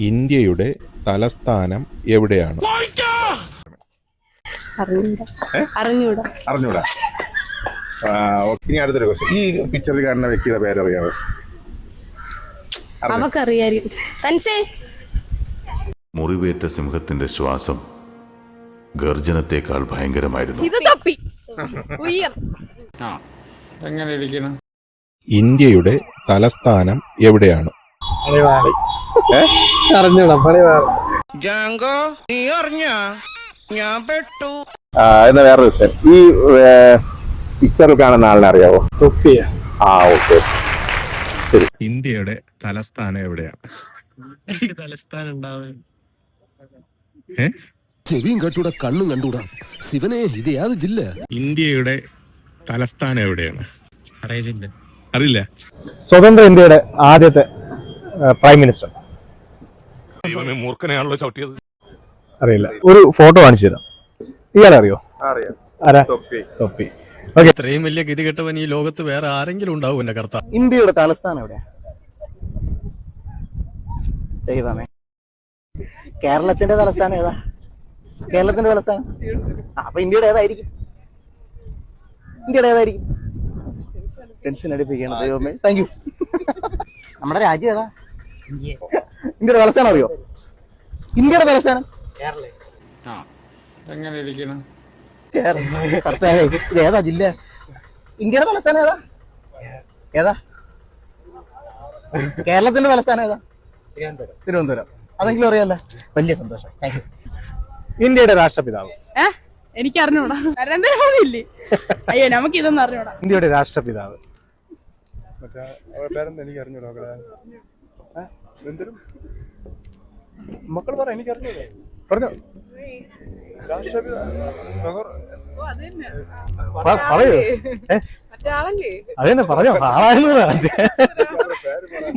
ഇന്ത്യയുടെ തലസ്ഥാനം എവിടെയാണ്? അറിഞ്ഞൂടാ. ഇനി അടുത്തൊരു ക്വസ്റ്റ്യൻ. ഈ പിക്ചറിൽ കാണുന്ന വ്യക്തിയുടെ പേരറിയാമോ? മുറിവേറ്റ സിംഹത്തിന്റെ ശ്വാസം ഗർജനത്തെക്കാൾ ഭയങ്കരമായിരുന്നു. ഇന്ത്യയുടെ തലസ്ഥാനം എവിടെയാണ്? എന്നാ വേറൊരു ക്വസ്റ്റ്യൻ. ഈ പിക്ചറിൽ കാണുന്ന ആളിനെ അറിയാവോ? ഓക്കെ, ശരി. ഇന്ത്യയുടെ തലസ്ഥാനം എവിടെയാണ്? ചെവിയും കണ്ടൂടാ, കണ്ണും കണ്ടൂടാ. ശിവനെ, ഇത് യാത് ജില്ല? ഇന്ത്യയുടെ തലസ്ഥാനം എവിടെയാണ്? അറിയില്ല. സ്വതന്ത്ര ഇന്ത്യയുടെ ആദ്യത്തെ പ്രൈം മിനിസ്റ്റർ? മൂർഖനെയാണല്ലോ ചവിട്ടിയത്. അറിയില്ല. ഒരു ഫോട്ടോ കാണിച്ചു തരാം. ഇയാളെ അറിയോ? ആരാ? തൊപ്പി. ഇത്രയും വലിയ ഗതികെട്ടവൻ ഈ ലോകത്ത് വേറെ ആരെങ്കിലും ഉണ്ടാവും എന്റെ കർത്താ. ഇന്ത്യയുടെ തലസ്ഥാനം എവിടെയാ? ദൈവമേ, കേരളത്തിന്റെ തലസ്ഥാനം ഏതാ? കേരളത്തിന്റെ തലസ്ഥാനം അപ്പൊ ഇന്ത്യയുടെ ഏതായിരിക്കും? ടെൻഷൻ അടിപ്പിക്കണം. ദൈവമേ, താങ്ക് യു. നമ്മുടെ രാജ്യം ഏതാ? ഇന്ത്യയുടെ തലസ്ഥാനം അറിയോ? ഇന്ത്യയുടെ തലസ്ഥാനം എങ്ങനെ ഇരിക്കണം? ഇത് ഏതാ ജില്ല? ഇന്ത്യയുടെ തലസ്ഥാനം ഏതാ? കേരളത്തിന്റെ തലസ്ഥാനം ഏതാ? തിരുവനന്തപുരം. അതെങ്കിലും അറിയാലോ. വലിയ സന്തോഷം. Thank you. ഇന്ത്യയുടെ രാഷ്ട്രപിതാവ്? എനിക്ക് അറിഞ്ഞൂടാ. നരേന്ദ്രമോദിയില്ലേ? അയ്യോ, നമുക്ക് ഇതൊന്നും അറിഞ്ഞൂടാ. ഇന്ത്യയുടെ രാഷ്ട്രപിതാവ് മക്കൾ പറ, എനിക്ക് അറിഞ്ഞൂടാ. പറഞ്ഞോ. പറയൂ. അതെന്നെ പറഞ്ഞോ. ആളായിരുന്നു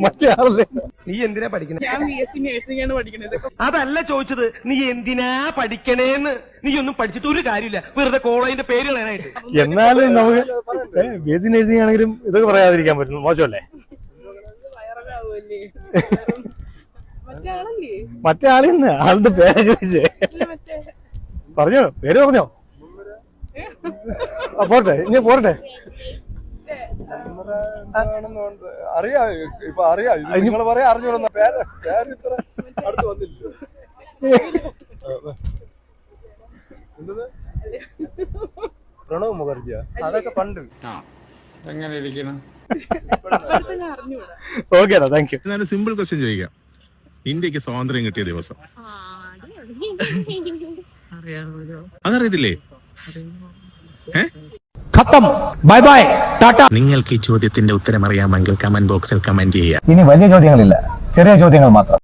മറ്റേ ആളല്ലേ? നീ എന്തിനാ പഠിക്കണേ? ഞാൻ BSc നഴ്സിംഗ് ആണ് പഠിക്കുന്നത്. അതല്ല ചോദിച്ചത്, നീ എന്തിനാ പഠിക്കണേന്ന്. നീ ഒന്നും പഠിച്ചിട്ട് ഒരു കാര്യമില്ല, വെറുതെ കോളേജിന്റെ പേര് കളയാനായിട്ട്. എന്നാലും നമുക്ക് BSc നഴ്സിംഗ് ആണെങ്കിലും ഇതൊക്കെ പറയാതിരിക്കാൻ പറ്റുന്നു. മോശമല്ലേ? മറ്റേ ആളെന്ന് ആളുടെ പേര് ചോദിച്ചേ. പറഞ്ഞോ, പേര് പറഞ്ഞോ. പോട്ടെ, ഇനി പോരട്ടെ. പ്രണവ് മുഖർജിയാ? അതൊക്കെ പണ്ട്. എങ്ങനെ ഇരിക്കണം? ഓക്കേടാ, താങ്ക് യു. എന്നാലും സിമ്പിൾ ക്വസ്റ്റ്യൻ ചോദിക്കാം. ഇന്ത്യക്ക് സ്വാതന്ത്ര്യം കിട്ടിയ ദിവസം അതറിയത്തില്ലേ? Bye bye, Tata. നിങ്ങൾക്ക് ഈ ചോദ്യത്തിന്റെ ഉത്തരം അറിയാമെങ്കിൽ കമന്റ് ബോക്സിൽ കമന്റ് ചെയ്യുക. ഇനി വലിയ ചോദ്യങ്ങളില്ല, ചെറിയ ചോദ്യങ്ങൾ മാത്രം.